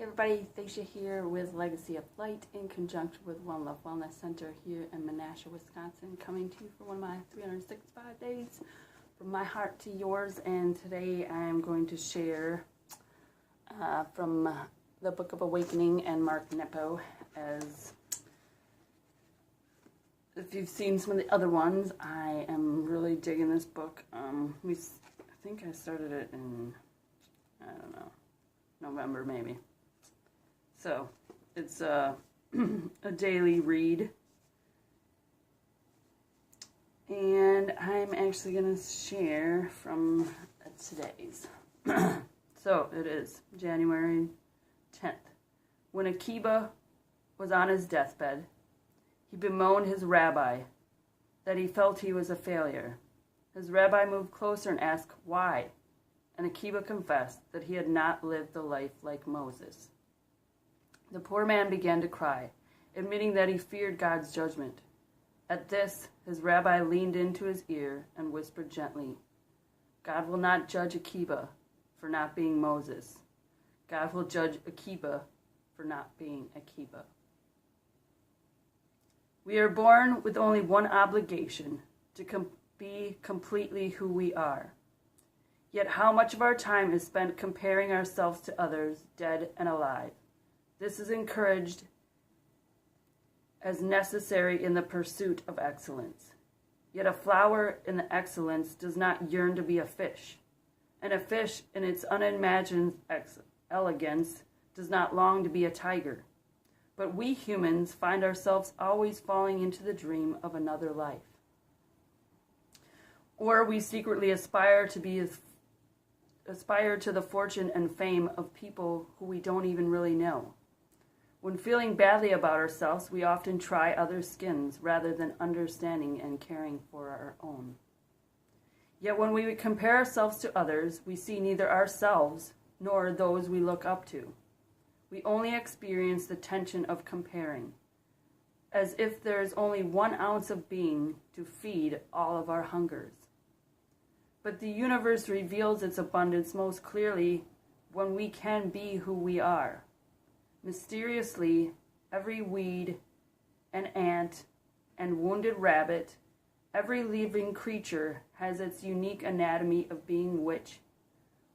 Everybody, Thacia here with Legacy of Light in conjunction with One Love Wellness Center here in Menasha, Wisconsin, coming to you for one of my 365 days from my heart to yours. And today I'm going to share from the Book of Awakening and Mark Nepo. As if you've seen some of the other ones, I am really digging this book. I think I started it in, I don't know, November maybe. So, it's a daily read, and I'm actually going to share from today's. So, it is January 10th. When Akiba was on his deathbed, he bemoaned his rabbi that he felt he was a failure. His rabbi moved closer and asked why, and Akiba confessed that he had not lived the life like Moses. The poor man began to cry, admitting that he feared God's judgment. At this, his rabbi leaned into his ear and whispered gently, God will not judge Akiba for not being Moses. God will judge Akiba for not being Akiba. We are born with only one obligation, to be completely who we are. Yet how much of our time is spent comparing ourselves to others, dead and alive? This is encouraged as necessary in the pursuit of excellence. Yet a flower in the excellence does not yearn to be a fish, and a fish in its unimagined elegance does not long to be a tiger. But we humans find ourselves always falling into the dream of another life. Or we secretly aspire to the fortune and fame of people who we don't even really know. When feeling badly about ourselves, we often try others' skins rather than understanding and caring for our own. Yet when we compare ourselves to others, we see neither ourselves nor those we look up to. We only experience the tension of comparing, as if there is only 1 ounce of being to feed all of our hungers. But the universe reveals its abundance most clearly when we can be who we are. Mysteriously, every weed and ant and wounded rabbit, every living creature has its unique anatomy of being which,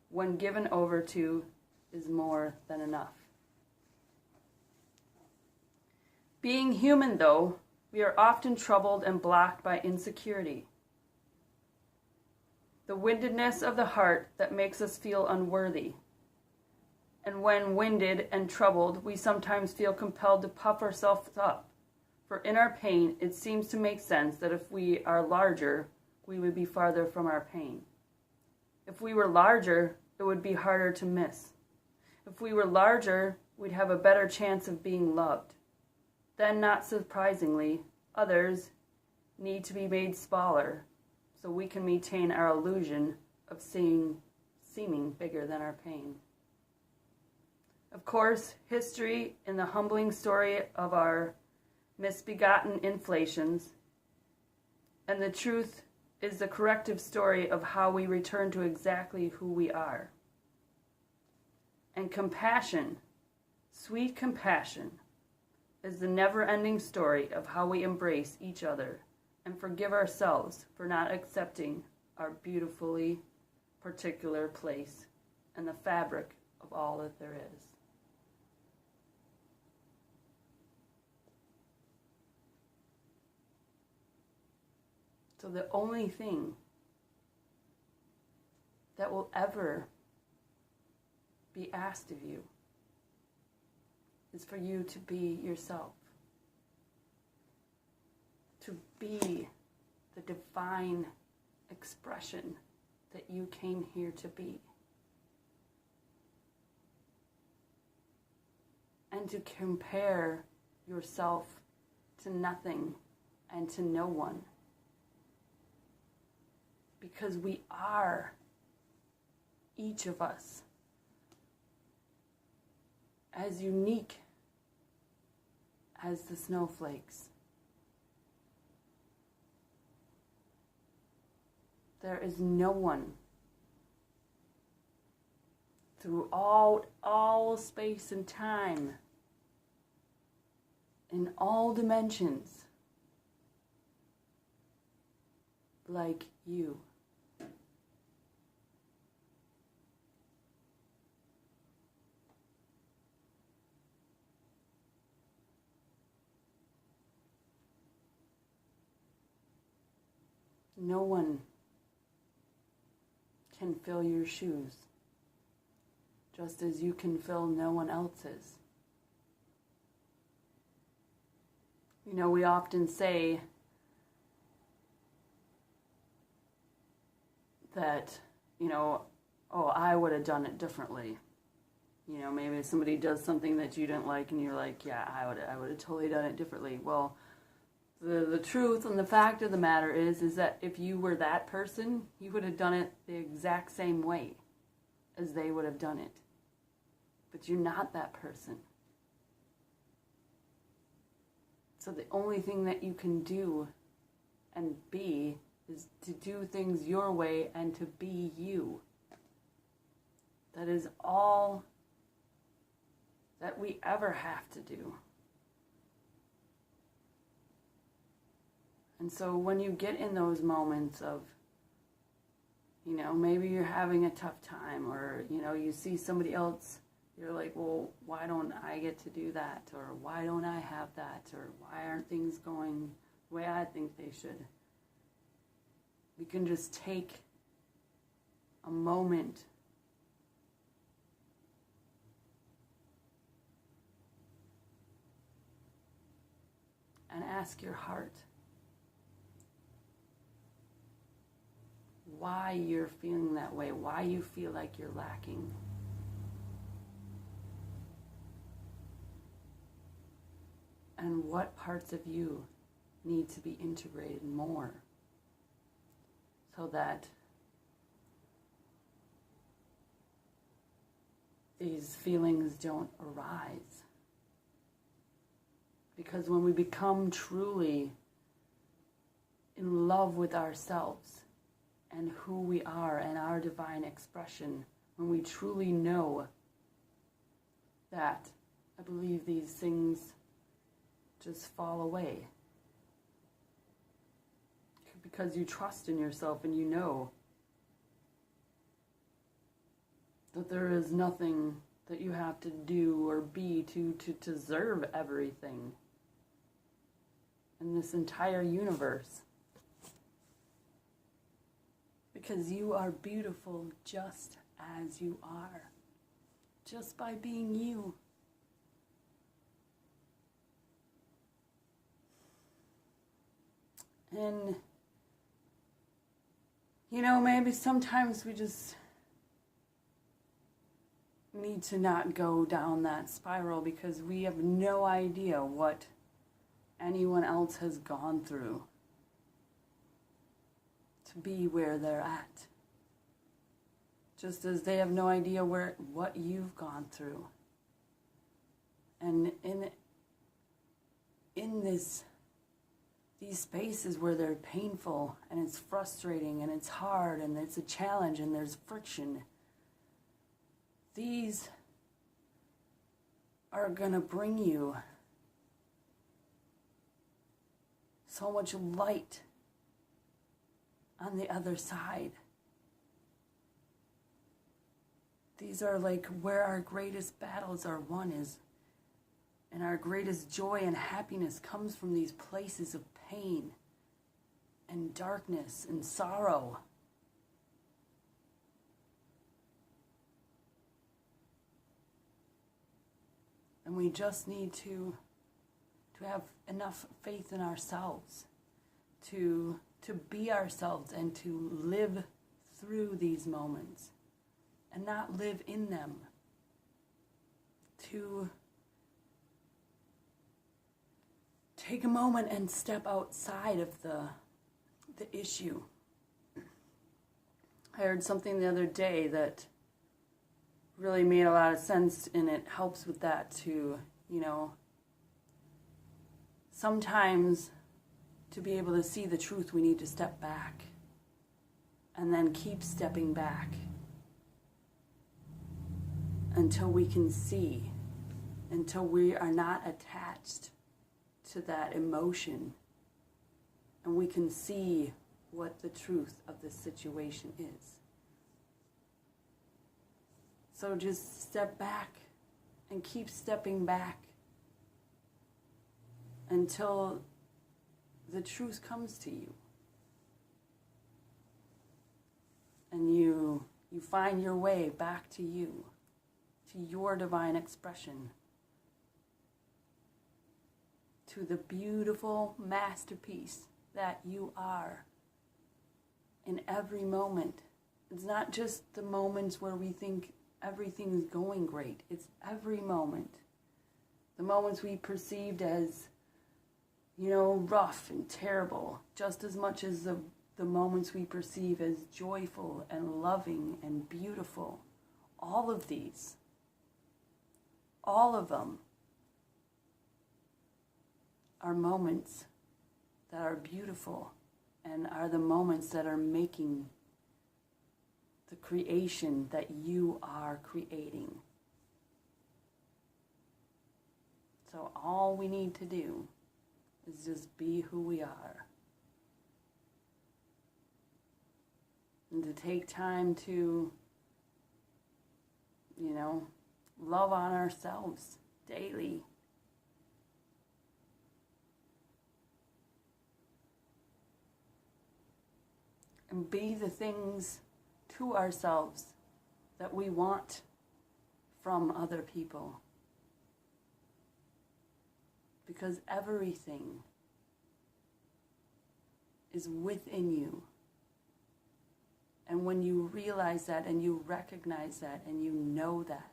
when given over to, is more than enough. Being human, though, we are often troubled and blocked by insecurity. The windedness of the heart that makes us feel unworthy. And when winded and troubled, we sometimes feel compelled to puff ourselves up. For in our pain, it seems to make sense that if we are larger, we would be farther from our pain. If we were larger, it would be harder to miss. If we were larger, we'd have a better chance of being loved. Then, not surprisingly, others need to be made smaller so we can maintain our illusion of seeming bigger than our pain. Of course, history in the humbling story of our misbegotten inflations, and the truth is the corrective story of how we return to exactly who we are. And compassion, sweet compassion, is the never-ending story of how we embrace each other and forgive ourselves for not accepting our beautifully particular place in the fabric of all that there is. So the only thing that will ever be asked of you is for you to be yourself. To be the divine expression that you came here to be. And to compare yourself to nothing and to no one. Because we are, each of us, as unique as the snowflakes. There is no one throughout all space and time, in all dimensions, like you. No one can fill your shoes, just as you can fill no one else's. You know, we often say that, oh, I would have done it differently. You know, maybe somebody does something that you didn't like and you're like, yeah, I would have totally done it differently. Well, the truth and the fact of the matter is that if you were that person, you would have done it the exact same way as they would have done it. But you're not that person. So the only thing that you can do and be is to do things your way and to be you. That is all that we ever have to do. And so when you get in those moments of, maybe you're having a tough time, or, you see somebody else, you're like, well, why don't I get to do that? Or why don't I have that? Or why aren't things going the way I think they should? We can just take a moment and ask your heart why you're feeling that way, why you feel like you're lacking. And what parts of you need to be integrated more so that these feelings don't arise. Because when we become truly in love with ourselves and who we are and our divine expression, when we truly know that, I believe these things just fall away. Because you trust in yourself and you know that there is nothing that you have to do or be to deserve everything in this entire universe. Because you are beautiful just as you are, just by being you. And, maybe sometimes we just need to not go down that spiral because we have no idea what anyone else has gone through to be where they're at. Just as they have no idea what you've gone through. And in these spaces where they're painful and it's frustrating and it's hard and it's a challenge and there's friction, these are going to bring you so much light on the other side. These are like where our greatest battles are won is, and our greatest joy and happiness comes from these places of pain and darkness and sorrow. And we just need to have enough faith in ourselves to be ourselves and to live through these moments and not live in them. To take a moment and step outside of the issue. I heard something the other day that really made a lot of sense, and it helps with that too. Sometimes to be able to see the truth, we need to step back and then keep stepping back until we can see, until we are not attached to that emotion, and we can see what the truth of the situation is. So just step back and keep stepping back until the truth comes to you. And you find your way back to you, to your divine expression, to the beautiful masterpiece that you are in every moment. It's not just the moments where we think everything's going great. It's every moment. The moments we perceived as, rough and terrible, just as much as the moments we perceive as joyful and loving and beautiful. All of these, all of them are moments that are beautiful and are the moments that are making the creation that you are creating. So all we need to do is just be who we are. And to take time to, love on ourselves daily. And be the things to ourselves that we want from other people. Because everything is within you. And when you realize that and you recognize that and you know that,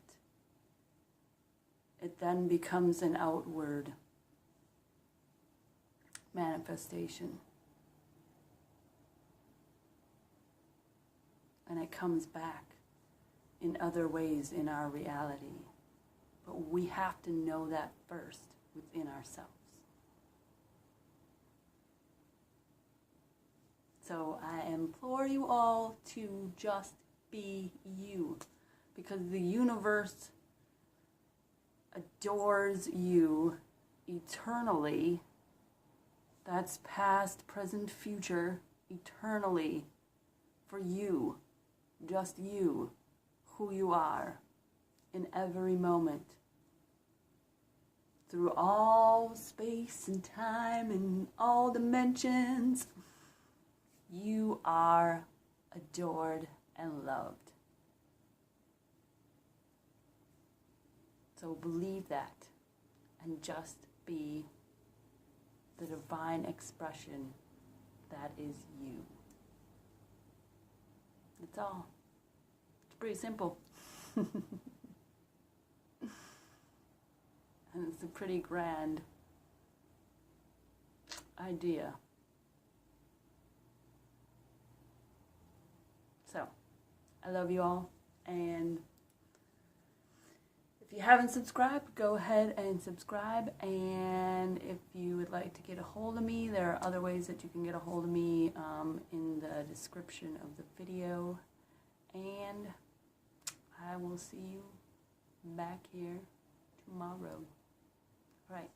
it then becomes an outward manifestation. And it comes back in other ways in our reality. But we have to know that first within ourselves. So I implore you all to just be you, because the universe adores you eternally. That's past, present, future, eternally, for you, just you, who you are, in every moment. Through all space and time and all dimensions, you are adored and loved. So believe that and just be the divine expression that is you. That's all. It's pretty simple. And it's a pretty grand idea. So, I love you all, and if you haven't subscribed, go ahead and subscribe. And if you would like to get a hold of me, there are other ways that you can get a hold of me in the description of the video. And I will see you back here tomorrow. All right.